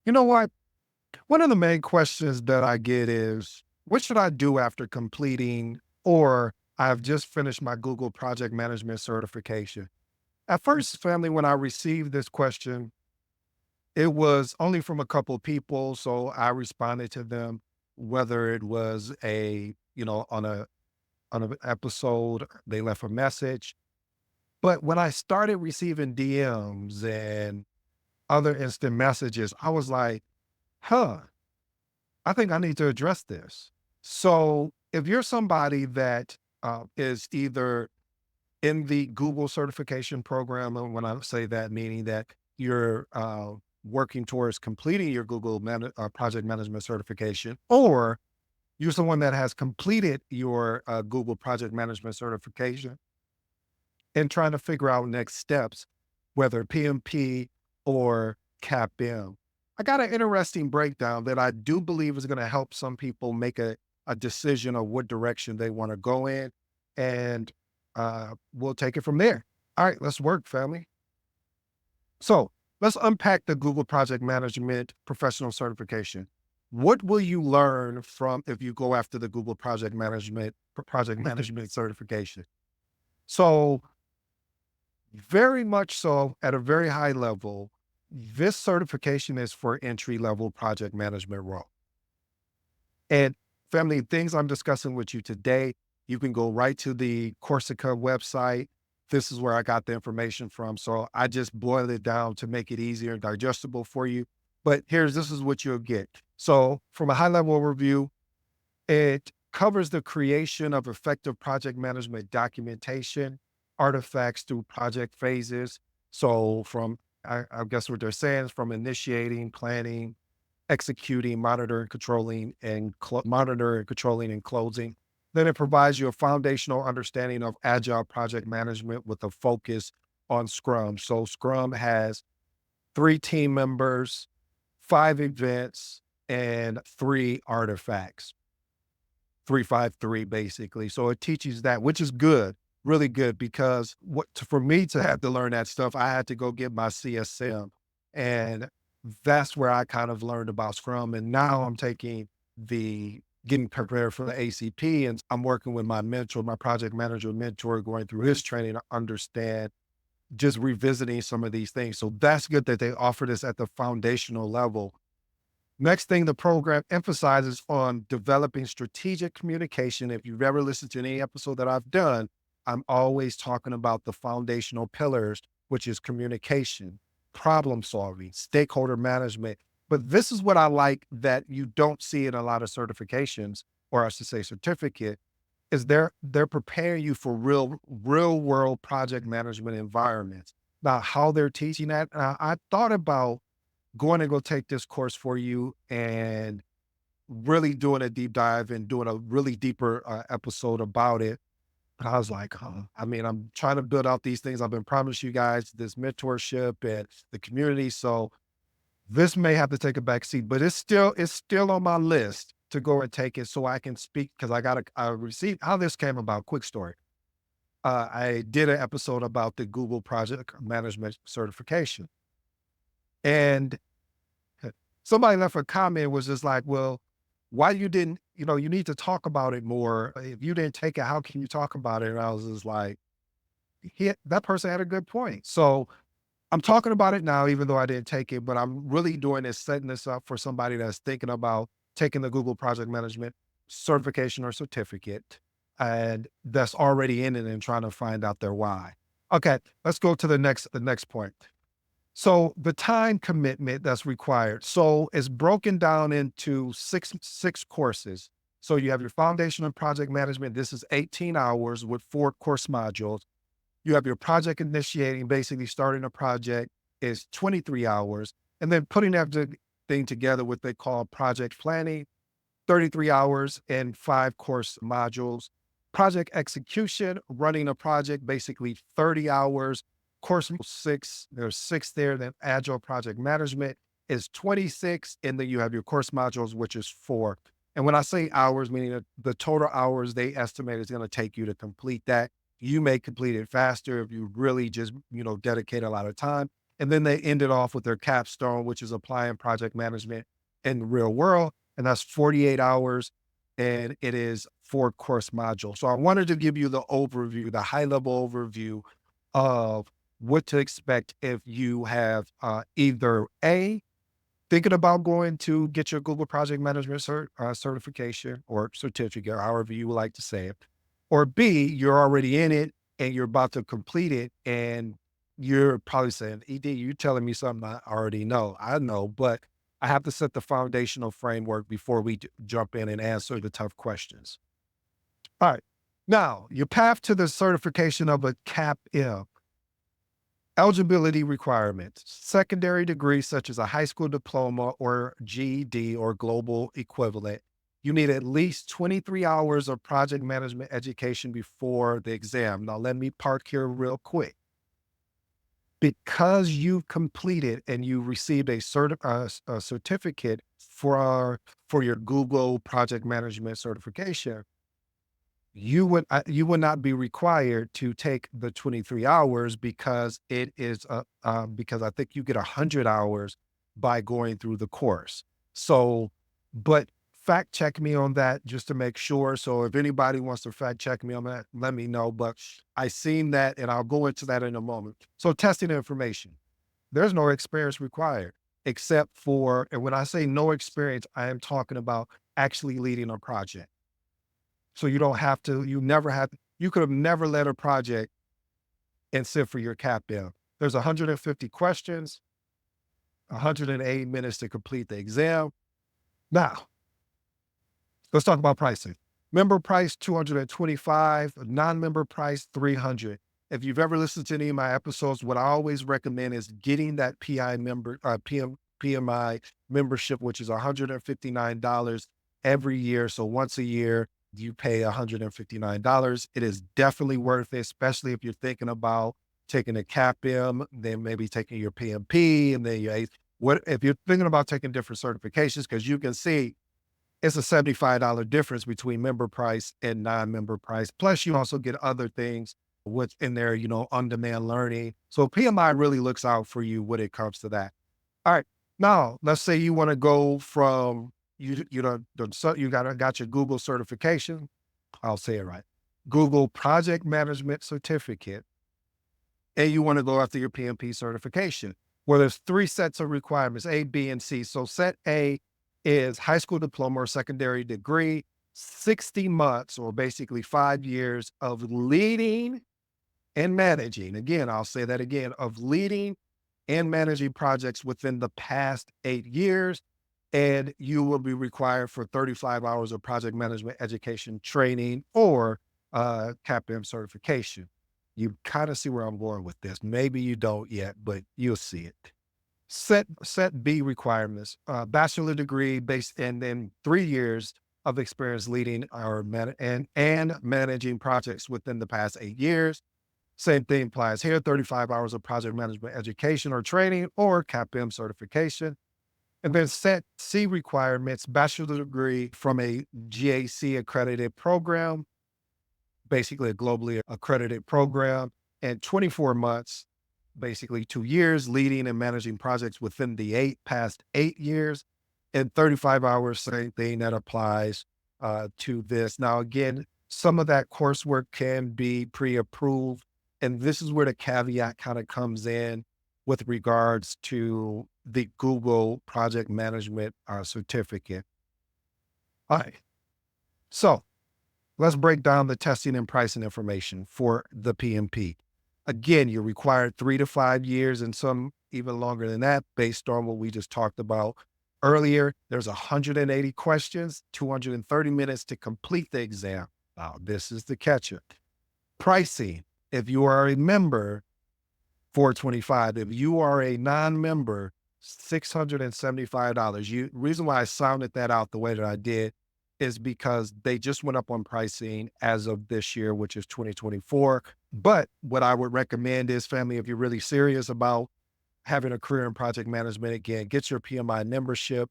You know what? One of the main questions that I get is, what should I do after completing or I've just finished my Google Project Management certification? At first, family, when I received this question, it was only from a couple of people. So I responded to them, whether it was on an episode, they left a message. But when I started receiving DMs and other instant messages, I was like, huh, I think I need to address this. So if you're somebody that is either in the Google certification program, and when I say that, meaning that you're working towards completing your project management certification, or you're someone that has completed your Google project management certification and trying to figure out next steps, whether PMP or CAPM. I got an interesting breakdown that I do believe is going to help some people make a decision of what direction they want to go in. And we'll take it from there. All right, let's work, family. So let's unpack the Google Project Management Professional Certification. What will you learn from if you go after the Google Project Management certification? So very much so at a very high level, this certification is for entry level project management role. And family, things I'm discussing with you today, you can go right to the Corsica website. This is where I got the information from. So I just boiled it down to make it easier and digestible for you. But this is what you'll get. So from a high level overview, it covers the creation of effective project management documentation, artifacts through project phases. So I guess what they're saying is from initiating, planning, executing, monitor and controlling and closing. Then it provides you a foundational understanding of agile project management with a focus on Scrum. So Scrum has 3 team members, 5 events, and 3 artifacts. 353 basically. So it teaches that, which is good, really good, because for me to have to learn that stuff, I had to go get my CSM. And that's where I kind of learned about Scrum. And now I'm taking getting prepared for the ACP, and I'm working with my mentor, my project manager mentor, going through his training to understand, just revisiting some of these things. So that's good that they offer this at the foundational level. Next thing, the program emphasizes on developing strategic communication. If you've ever listened to any episode that I've done, I'm always talking about the foundational pillars, which is communication, problem solving, stakeholder management. But this is what I like that you don't see in a lot of certifications, or I should say certificate, is they're preparing you for real world project management environments. Now, how they're teaching that, I thought about going to go take this course for you and really doing a deep dive and doing a really deeper episode about it. But I was like, huh. I mean, I'm trying to build out these things. I've been promising you guys this mentorship and the community. So this may have to take a back seat, but it's still on my list to go and take it so I can speak because I received how this came about. Quick story. I did an episode about the Google Project Management certification. And somebody left a comment was just like, well, why you didn't, you need to talk about it more. If you didn't take it, how can you talk about it? And I was just like, that person had a good point. So I'm talking about it now, even though I didn't take it, but I'm really doing this, setting this up for somebody that's thinking about taking the Google Project Management certification or certificate and that's already in it and trying to find out their why. Okay, let's go to the next point. So the time commitment that's required. So it's broken down into six courses. So you have your foundation of project management. This is 18 hours with 4 course modules. You have your project initiating, basically starting a project is 23 hours. And then putting everything together, what they call project planning, 33 hours and 5 course modules. Project execution, running a project, basically 30 hours. Course 6, there's 6 there. Then agile project management is 26. And then you have your course modules, which is 4. And when I say hours, meaning that the total hours they estimate is going to take you to complete that. You may complete it faster if you really just, dedicate a lot of time. And then they end it off with their capstone, which is applying project management in the real world. And that's 48 hours. And it is 4 course modules. So I wanted to give you the overview, the high level overview of what to expect if you have either A, thinking about going to get your Google Project Management certification or certificate, however you would like to say it, or B, you're already in it and you're about to complete it, and you're probably saying, "ED, you're telling me something I already know." I know, but I have to set the foundational framework before we jump in and answer the tough questions. All right. Now, your path to the certification of a CAPM. Eligibility requirements: secondary degrees such as a high school diploma or GED or global equivalent. You need at least 23 hours of project management education before the exam. Now, let me park here real quick. Because you've completed and you received a certificate for your Google project management certification, you would not be required to take the 23 hours because it is because I think you get 100 hours by going through the course. So, but fact check me on that just to make sure. So if anybody wants to fact check me on that, let me know. But I seen that and I'll go into that in a moment. So testing information. There's no experience required except for, and when I say no experience, I am talking about actually leading a project. So you don't have to, you could have never led a project and sit for your CAPM. There's 150 questions, 180 minutes to complete the exam. Now, let's talk about pricing. Member price, 225, non-member price, 300. If you've ever listened to any of my episodes, what I always recommend is getting that PMI membership, which is $159 every year. So once a year, you pay $159. It is definitely worth it, especially if you're thinking about taking a CAPM, then maybe taking your PMP, and then if you're thinking about taking different certifications, because you can see it's a $75 difference between member price and non-member price. Plus, you also get other things within there, on-demand learning. So PMI really looks out for you when it comes to that. All right. Now, let's say you want to go from got your Google certification. I'll say it right. Google Project Management Certificate, and you want to go after your PMP certification. Well, there's 3 sets of requirements: A, B, and C. So set A is high school diploma or secondary degree, 60 months or basically 5 years of leading and managing. Again, I'll say that again, of leading and managing projects within the past 8 years. And you will be required for 35 hours of project management education training or CAPM certification. You kind of see where I'm going with this. Maybe you don't yet, but you'll see it. Set B requirements: bachelor degree based, and then 3 years of experience leading and managing projects within the past 8 years. Same thing applies here: 35 hours of project management education or training or CAPM certification. And then set C requirements: bachelor degree from a GAC accredited program, basically a globally accredited program, and 24 months, basically 2 years, leading and managing projects within the past 8 years, and 35 hours, same thing that applies to this. Now, again, some of that coursework can be pre-approved, and this is where the caveat kind of comes in with regards to the Google Project Management certificate. All right. So let's break down the testing and pricing information for the PMP. Again, you're required 3 to 5 years and some even longer than that based on what we just talked about earlier. There's 180 questions, 230 minutes to complete the exam. Now, this is the catcher. Pricing: if you are a member, $425. If you are a non-member, $675. Reason why I sounded that out the way that I did is because they just went up on pricing as of this year, which is 2024. But what I would recommend is, family, if you're really serious about having a career in project management, again, get your PMI membership.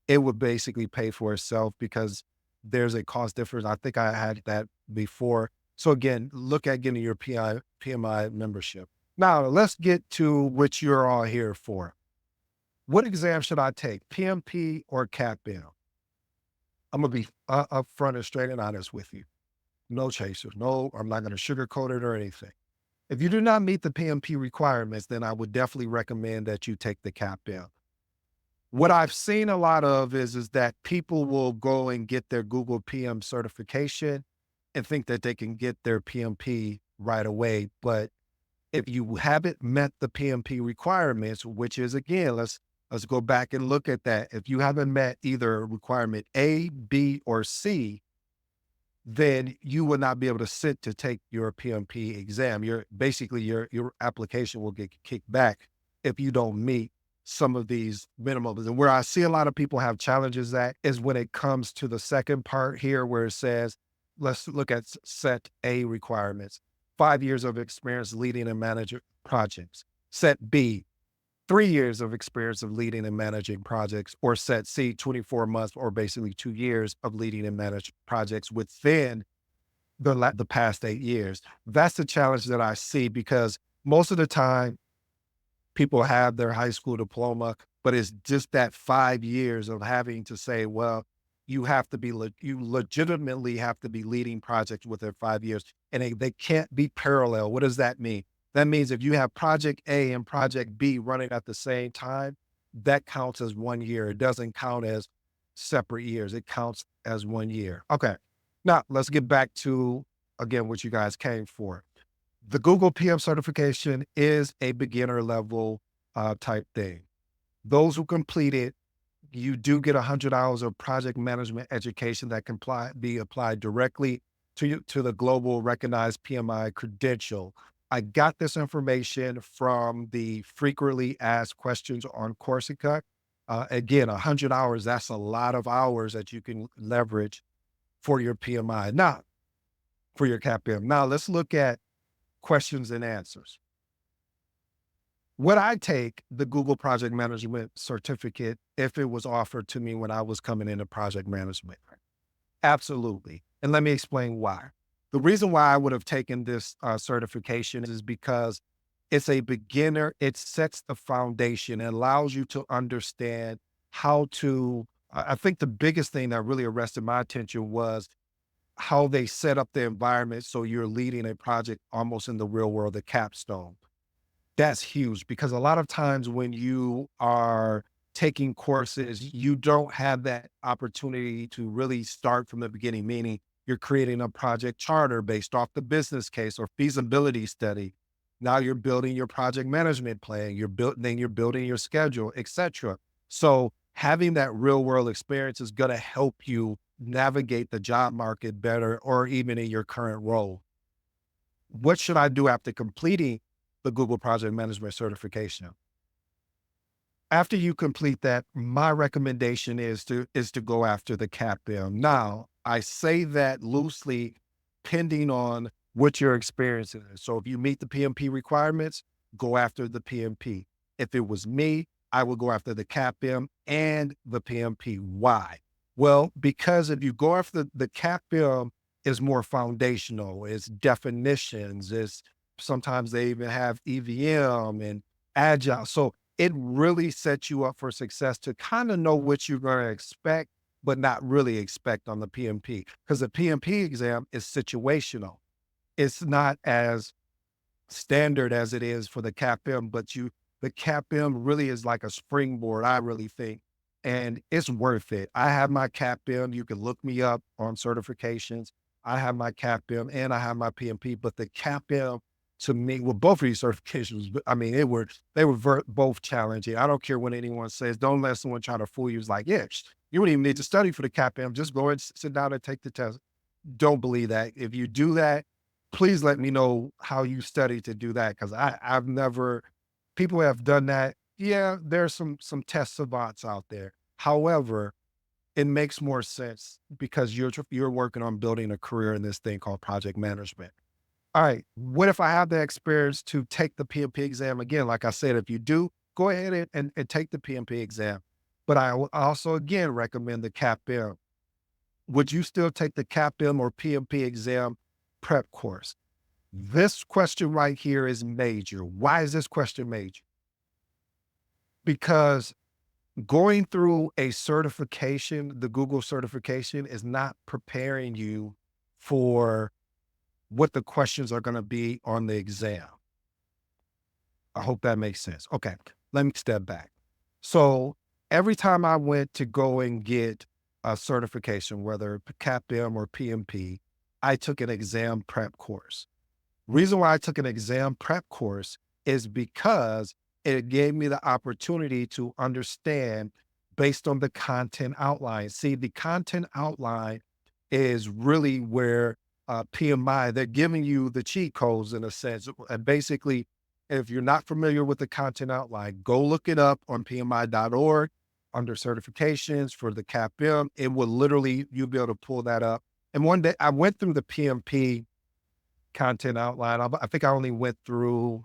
It would basically pay for itself because there's a cost difference. I think I had that before. So again, look at getting your PMI membership. Now, let's get to what you're all here for. What exam should I take, PMP or CAPM? I'm going to be upfront and straight and honest with you. No chasers. No, I'm not going to sugarcoat it or anything. If you do not meet the PMP requirements, then I would definitely recommend that you take the CAPM. What I've seen a lot of is that people will go and get their Google PM certification and think that they can get their PMP right away. But if you haven't met the PMP requirements, which is again, let's go back and look at that. If you haven't met either requirement A, B, or C, then you will not be able to sit to take your PMP exam. Your application will get kicked back if you don't meet some of these minimums. And where I see a lot of people have challenges at is when it comes to the second part here, where it says, let's look at set A requirements, 5 years of experience leading and managing projects. Set B, 3 years of experience of leading and managing projects, or set C, 24 months or basically 2 years of leading and managed projects within the past 8 years. That's the challenge that I see because most of the time people have their high school diploma, but it's just that 5 years of having to say, well, you legitimately have to be leading projects within 5 years and they can't be parallel. What does that mean? That means if you have project A and project B running at the same time, that counts as 1 year. It doesn't count as separate years. It counts as 1 year. Okay. Now let's get back to, again, what you guys came for. The Google PM certification is a beginner level type thing. Those who complete it, you do get 100 hours of project management education that can be applied directly to the global recognized PMI credential. I got this information from the frequently asked questions on Corsica. Again, 100 hours, that's a lot of hours that you can leverage for your PMI, not for your CAPM. Now let's look at questions and answers. Would I take the Google Project Management certificate if it was offered to me when I was coming into project management? Absolutely. And let me explain why. The reason why I would have taken this certification is because it's a beginner, it sets the foundation and allows you to understand how to. I think the biggest thing that really arrested my attention was how they set up the environment so you're leading a project almost in the real world, the capstone. That's huge because a lot of times when you are taking courses, you don't have that opportunity to really start from the beginning, meaning you're creating a project charter based off the business case or feasibility study. Now you're building your project management plan, then you're building your schedule, etc. So having that real world experience is going to help you navigate the job market better or even in your current role. What should I do after completing the Google Project Management certification? After you complete that, my recommendation is to go after the CAPM. Now, I say that loosely, pending on what your experience is. So if you meet the PMP requirements, go after the PMP. If it was me, I would go after the CAPM and the PMP. Why? Well, because if you go after the CAPM, is more foundational. It's definitions. It's sometimes they even have EVM and agile. So it really sets you up for success to kind of know what you're going to expect, but not really expect on the PMP. Because the PMP exam is situational. It's not as standard as it is for the CAPM, but the CAPM really is like a springboard, I really think. And it's worth it. I have my CAPM. You can look me up on certifications. I have my CAPM and I have my PMP, but the CAPM to me, well, both of these certifications, but I mean, they were both challenging. I don't care what anyone says. Don't let someone try to fool you. It's like, yeah, you don't even need to study for the CAPM. Just go and sit down and take the test. Don't believe that. If you do that, please let me know how you study to do that. Cause I've never, people have done that. Yeah, there's some test savants out there. However, it makes more sense because you're working on building a career in this thing called project management. All right. What if I have the experience to take the PMP exam again? Like I said, if you do, go ahead and take the PMP exam. But I will also again recommend the CAPM. Would you still take the CAPM or PMP exam prep course? This question right here is major. Why is this question major? Because going through a certification, the Google certification, is not preparing you for what the questions are going to be on the exam. I hope that makes sense. Okay, let me step back. So every time I went to go and get a certification, whether CAPM or PMP, I took an exam prep course. Reason why I took an exam prep course is because it gave me the opportunity to understand based on the content outline. See, the content outline is really where PMI, they're giving you the cheat codes in a sense. And basically, if you're not familiar with the content outline, go look it up on PMI.org under certifications for the CAPM. It will literally, you'll be able to pull that up. And one day I went through the PMP content outline. I think I only went through,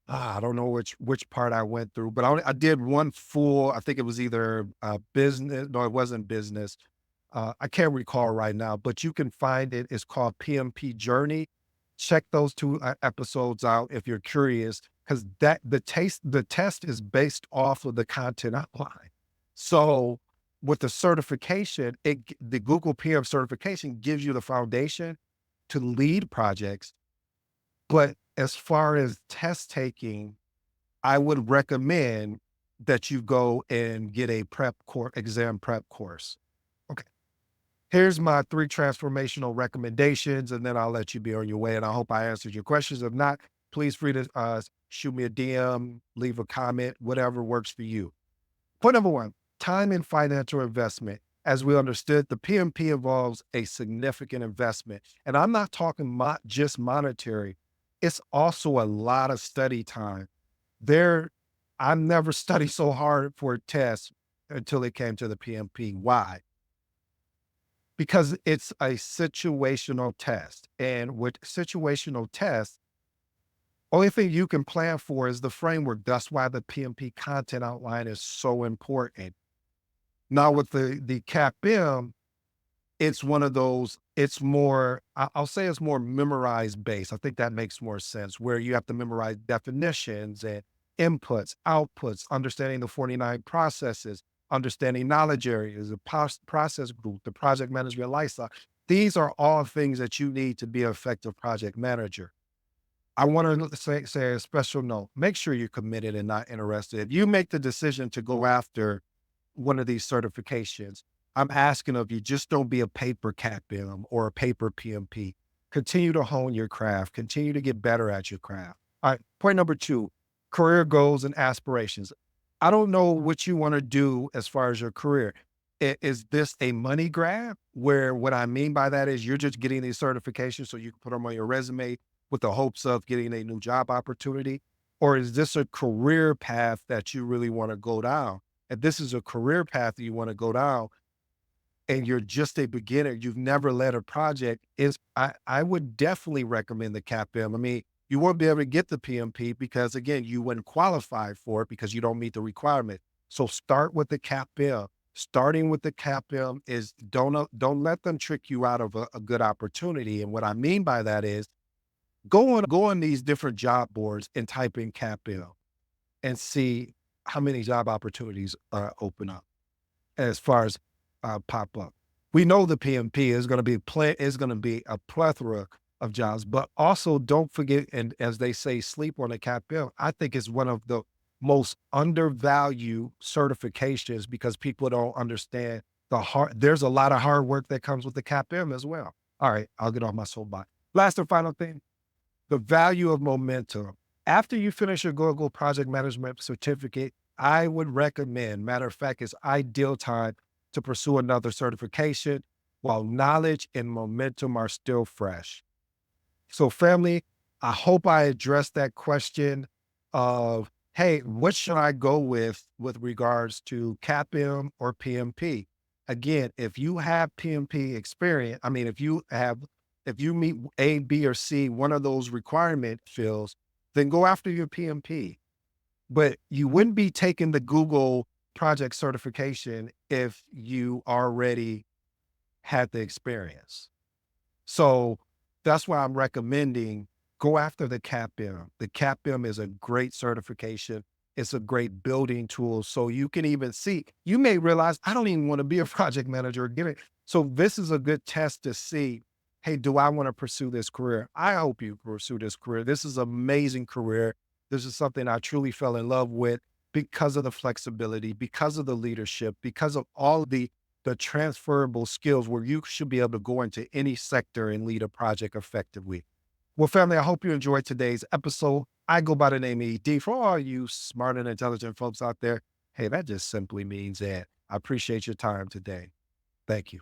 I don't know which part I went through, but I did one full, I think it was either business. No, it wasn't business. I can't recall right now, but you can find it. It's called PMP Journey. Check those two episodes out if you're curious, because the test is based off of the content outline. So with the certification, the Google PM certification gives you the foundation to lead projects. But as far as test taking, I would recommend that you go and get a exam prep course. Okay. Here's my 3 transformational recommendations, and then I'll let you be on your way. And I hope I answered your questions. If not, please free to shoot me a DM, leave a comment, whatever works for you. Point number 1, time and financial investment. As we understood, the PMP involves a significant investment. And I'm not talking just monetary. It's also a lot of study time. I've never studied so hard for a test until it came to the PMP. Why? Because it's a situational test. And with situational tests, only thing you can plan for is the framework. That's why the PMP content outline is so important. Now with the CAPM, it's one of those, it's more, I'll say it's more memorized based. I think that makes more sense, where you have to memorize definitions and inputs, outputs, understanding the 49 processes, understanding knowledge areas, the process group, the project management lifecycle. These are all things that you need to be an effective project manager. I want to say a special note. Make sure you're committed and not interested. If you make the decision to go after one of these certifications, I'm asking of you, just don't be a paper CAPM or a paper PMP. Continue to hone your craft, continue to get better at your craft. All right. Point number 2, career goals and aspirations. I don't know what you want to do as far as your career. Is this a money grab? Where what I mean by that is you're just getting these certifications so you can put them on your resume with the hopes of getting a new job opportunity? Or is this a career path that you really want to go down? If this is a career path that you want to go down and you're just a beginner, you've never led a project, I would definitely recommend the CAPM. I mean, you won't be able to get the PMP because again, you wouldn't qualify for it because you don't meet the requirement. So start with the CAPM. Starting with the CAPM is don't let them trick you out of a good opportunity. And what I mean by that is go on these different job boards and type in CAPM and see how many job opportunities open up as far as pop up. We know the PMP is going to be a plethora of jobs, but also don't forget, and as they say, sleep on the CAPM. I think it's one of the most undervalued certifications because people don't understand there's a lot of hard work that comes with the CAPM as well. All right, I'll get off my soapbox. Last and final thing, the value of momentum. After you finish your Google Project Management certificate, I would recommend, matter of fact, it's ideal time to pursue another certification while knowledge and momentum are still fresh. So family, I hope I addressed that question of, hey, what should I go with regards to CAPM or PMP? Again, if you have PMP experience, I mean, if you meet A, B, or C, one of those requirement fields, then go after your PMP. But you wouldn't be taking the Google project certification if you already had the experience. So That's why I'm recommending go after the CAPM. The CAPM is a great certification. It's a great building tool. So you can even see, you may realize, I don't even want to be a project manager. Get it. So this is a good test to see, hey, do I want to pursue this career? I hope you pursue this career. This is an amazing career. This is something I truly fell in love with because of the flexibility, because of the leadership, because of all the transferable skills where you should be able to go into any sector and lead a project effectively. Well, family, I hope you enjoyed today's episode. I go by the name of ED. For all you smart and intelligent folks out there, hey, that just simply means that I appreciate your time today. Thank you.